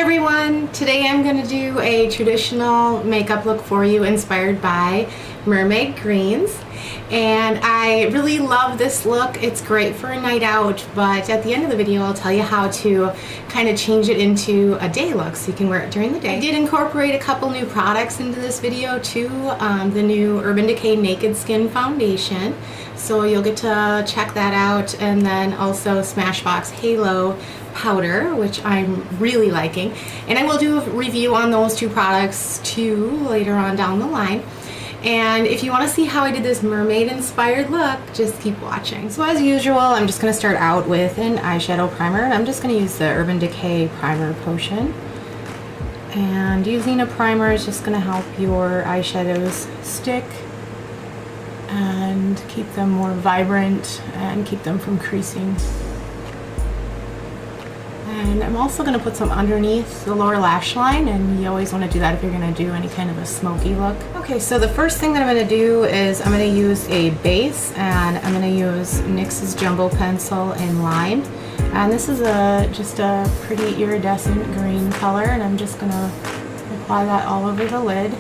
everyone! Today I'm going to do a traditional makeup look for you inspired by Mermaid greens, and I really love this look. It's great for a night out, but at the end of the video I'll tell you how to kind of change it into a day look so you can wear it during the day. I did incorporate a couple new products into this video too, the new Urban Decay Naked Skin Foundation, so you'll get to check that out, and then also Smashbox Halo powder, which I'm really liking, and I will do a review on those two products too later on down the line. And if you want to see how I did this mermaid inspired look, just keep watching. So as usual, I'm just going to start out with an eyeshadow primer, and I'm just going to use the Urban Decay Primer Potion. And using a primer is just going to help your eyeshadows stick and keep them more vibrant and keep them from creasing. And I'm also going to put some underneath the lower lash line, and you always want to do that if you're going to do any kind of a smoky look. Okay, so the first thing that I'm going to do is I'm going to use a base, and I'm going to use NYX's Jumbo Pencil in Lime. And this is just a pretty iridescent green color, and I'm just going to apply that all over the lid.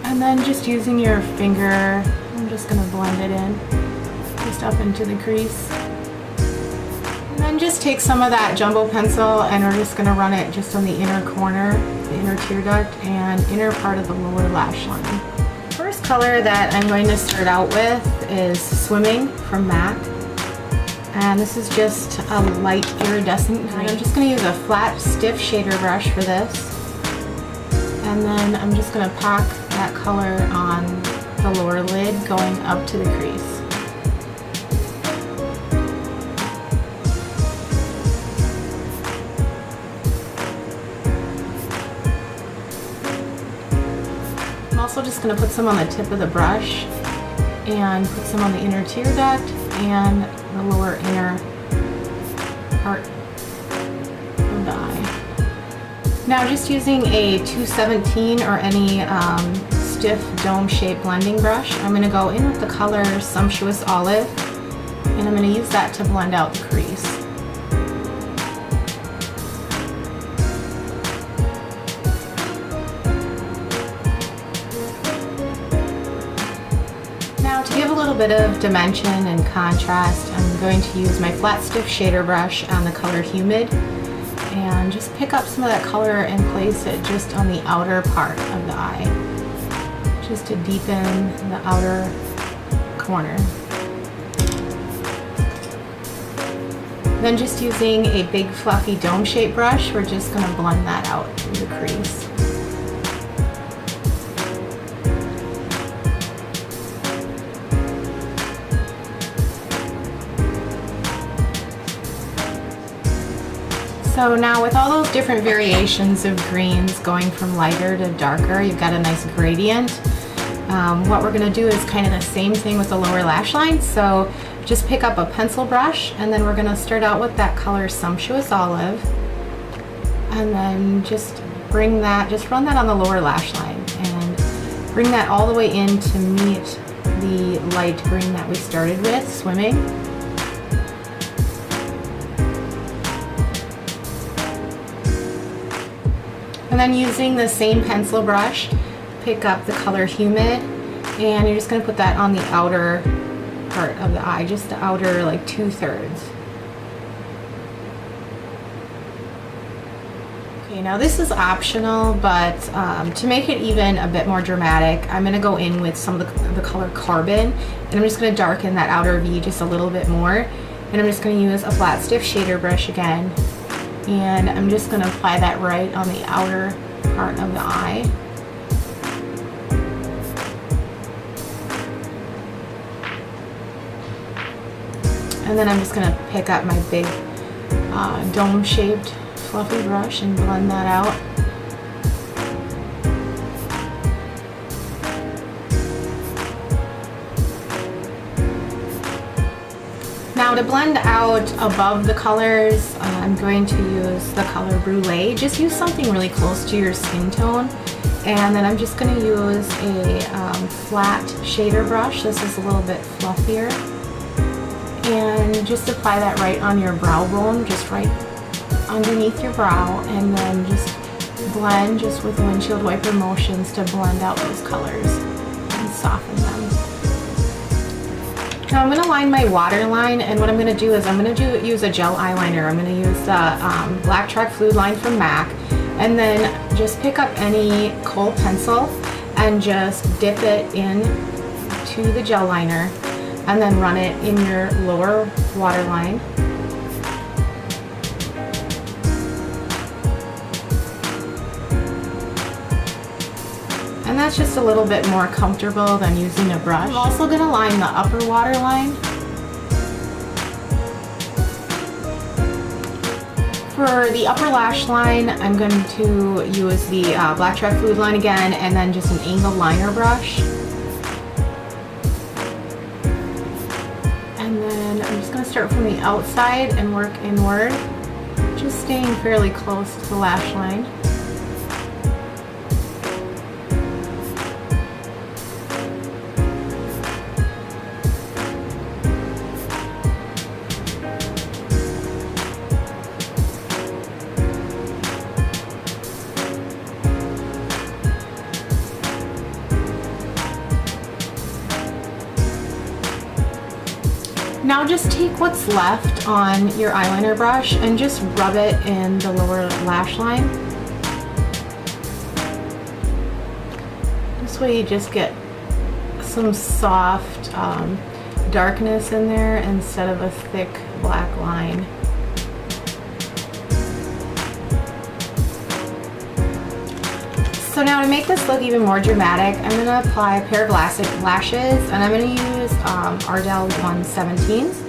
And then just using your finger, I'm just going to blend it in. Just up into the crease. And then just take some of that jumbo pencil, and we're just going to run it just on the inner corner, the inner tear duct, and inner part of the lower lash line. First color that I'm going to start out with is Swimming from MAC. And this is just a light iridescent green. I'm just going to use a flat, stiff shader brush for this. And then I'm just going to pack that color on the lower lid going up to the crease. I'm also just going to put some on the tip of the brush and put some on the inner tear duct and the lower inner part of the eye. Now just using a 217 or any stiff dome-shaped blending brush, I'm going to go in with the color Sumptuous Olive, and I'm going to use that to blend out the crease. Now to give a little bit of dimension and contrast, I'm going to use my flat stiff shader brush on the color Humid, and just pick up some of that color and place it just on the outer part of the eye, just to deepen the outer corner. Then just using a big fluffy dome-shaped brush, we're just going to blend that out through the crease. So now with all those different variations of greens going from lighter to darker, you've got a nice gradient. What we're going to do is kind of the same thing with the lower lash line. So just pick up a pencil brush, and then we're going to start out with that color Sumptuous Olive, and then just run that on the lower lash line and bring that all the way in to meet the light green that we started with, Swimming. And then using the same pencil brush, pick up the color Humid, and you're just going to put that on the outer part of the eye, just the outer like 2/3. Okay, now this is optional, but to make it even a bit more dramatic, I'm going to go in with some of the color Carbon, and I'm just going to darken that outer V just a little bit more, and I'm just going to use a flat stiff shader brush again. And I'm just going to apply that right on the outer part of the eye. And then I'm just going to pick up my big dome-shaped fluffy brush and blend that out. Now to blend out above the colors, I'm going to use the color Brulee. Just use something really close to your skin tone. And then I'm just going to use a flat shader brush. This is a little bit fluffier. and just apply that right on your brow bone, just right underneath your brow, and then just blend just with windshield wiper motions to blend out those colors and soften them. Now I'm going to line my waterline, and what I'm going to do is I'm going to use a gel eyeliner. I'm going to use the Black Track Fluid Line from MAC, and then just pick up any kohl pencil and just dip it in to the gel liner, and then run it in your lower waterline. And that's just a little bit more comfortable than using a brush. I'm also going to line the upper waterline. For the upper lash line, I'm going to use the Black Track Fluid Line again, and then just an angled liner brush. And then I'm just going to start from the outside and work inward, just staying fairly close to the lash line. Now just take what's left on your eyeliner brush and just rub it in the lower lash line. This way you just get some soft darkness in there instead of a thick black line. So now to make this look even more dramatic, I'm going to apply a pair of lashes, and I'm going to use Ardell 117s.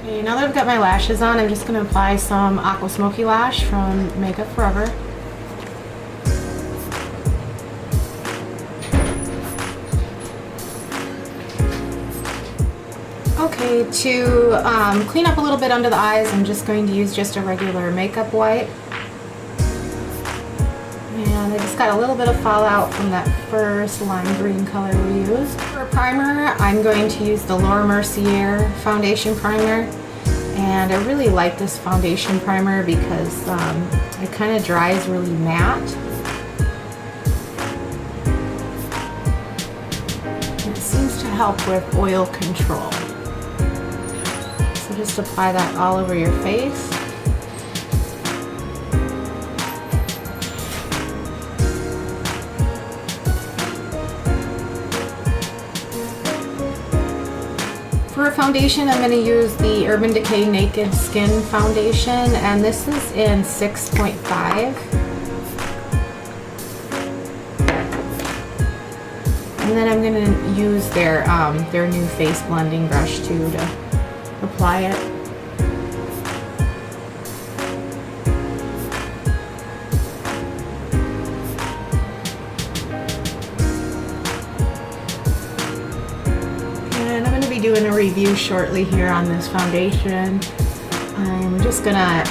Okay, now that I've got my lashes on, I'm just going to apply some Aqua Smoky Lash from Makeup Forever. Okay, to clean up a little bit under the eyes, I'm just going to use just a regular makeup wipe. And I just got a little bit of fallout from that first lime green color we used. For primer, I'm going to use the Laura Mercier Foundation Primer. And I really like this foundation primer because it kind of dries really matte. And it seems to help with oil control. So just apply that all over your face. For a foundation, I'm going to use the Urban Decay Naked Skin Foundation, and this is in 6.5. And then I'm going to use their new face blending brush too to apply it. Doing a review shortly here on this foundation. I'm just gonna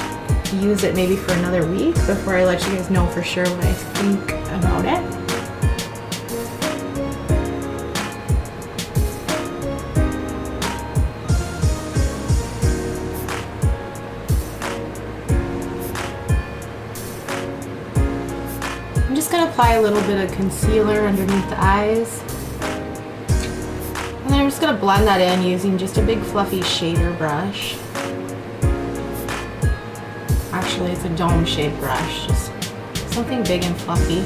use it maybe for another week before I let you guys know for sure what I think about it. I'm just gonna apply a little bit of concealer underneath the eyes. And then I'm just going to blend that in using just a big fluffy shader brush. Actually, it's a dome-shaped brush, just something big and fluffy.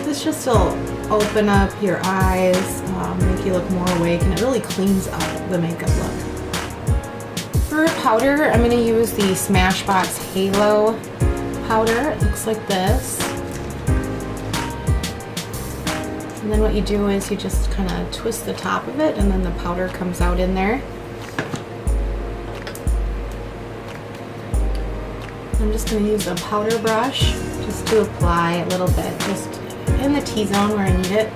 This just will open up your eyes, make you look more awake, and it really cleans up the makeup look. For powder, I'm going to use the Smashbox Halo powder. It looks like this. And then what you do is you just kind of twist the top of it, and then the powder comes out in there. I'm just going to use a powder brush just to apply a little bit, just in the T-zone where I need it.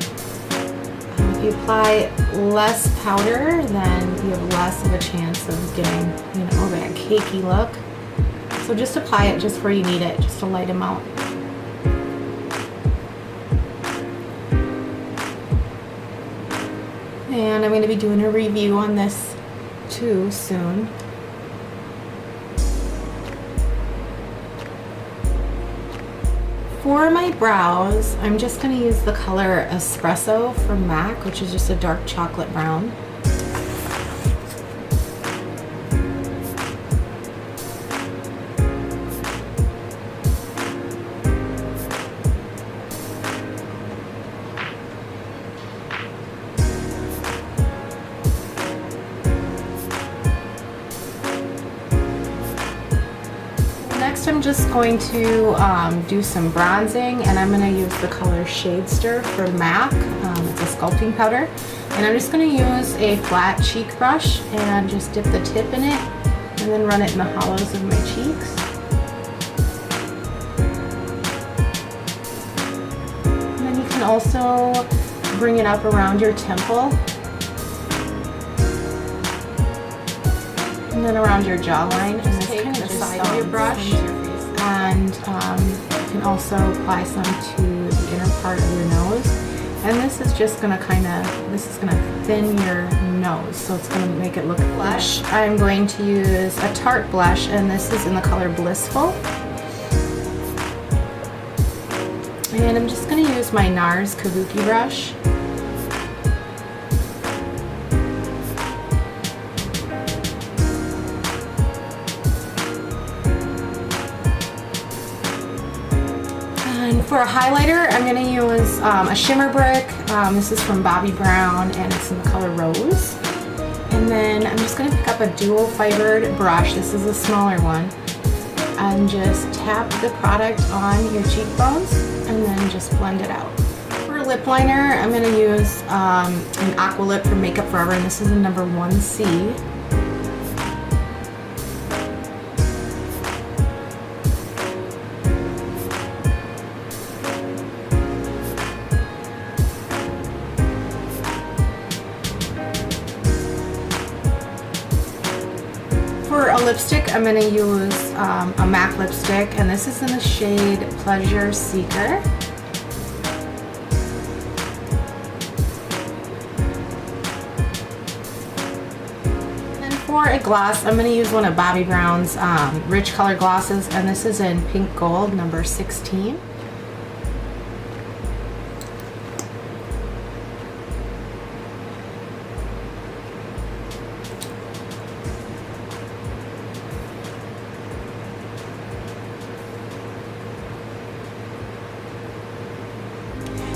If you apply less powder, then you have less of a chance of getting, you know, that cakey look. So just apply it just where you need it, just a light amount. And I'm going to be doing a review on this too soon. For my brows, I'm just going to use the color Espresso from MAC, which is just a dark chocolate brown. Next, I'm just going to do some bronzing, and I'm going to use the color Shade Stir from MAC. It's a sculpting powder. And I'm just going to use a flat cheek brush and just dip the tip in it and then run it in the hollows of my cheeks. And then you can also bring it up around your temple and then around your jawline. And just take the side of your brush and you can also apply some to the inner part of your nose. And this is just going to thin your nose, so it's going to make it look blush. I'm going to use a Tarte blush, and this is in the color Blissful. And I'm just going to use my NARS Kabuki brush. And for a highlighter, I'm going to use a shimmer brick. This is from Bobbi Brown, and it's in the color Rose. And then I'm just going to pick up a dual fibered brush. This is a smaller one. And just tap the product on your cheekbones, and then just blend it out. For a lip liner, I'm going to use an Aqua Lip from Makeup Forever, and this is in number 1C. For a lipstick, I'm going to use a MAC lipstick, and this is in the shade Pleasure Seeker. And for a gloss, I'm going to use one of Bobbi Brown's Rich Color glosses, and this is in Pink Gold, number 16.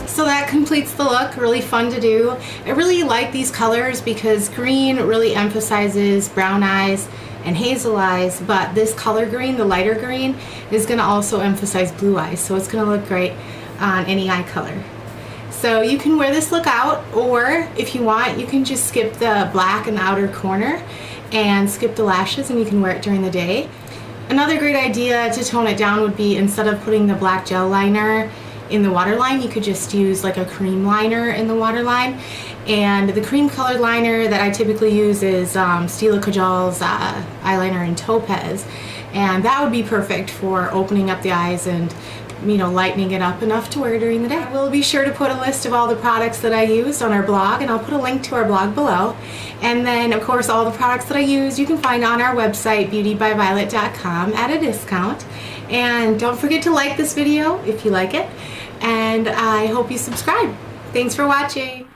So that completes the look. Really fun to do. I really like these colors because green really emphasizes brown eyes and hazel eyes, but this color green, the lighter green, is going to also emphasize blue eyes, so it's going to look great on any eye color. So you can wear this look out, or if you want, you can just skip the black in the outer corner and skip the lashes, and you can wear it during the day. Another great idea to tone it down would be, instead of putting the black gel liner in the waterline, you could just use like a cream liner in the waterline. And the cream colored liner that I typically use is Stila Kajal's eyeliner in Topaz, and that would be perfect for opening up the eyes and, you know, lightening it up enough to wear during the day. We'll be sure to put a list of all the products that I used on our blog, and I'll put a link to our blog below. And then of course all the products that I use you can find on our website beautybyviolett.com at a discount. And don't forget to like this video if you like it, and I hope you subscribe. Thanks for watching.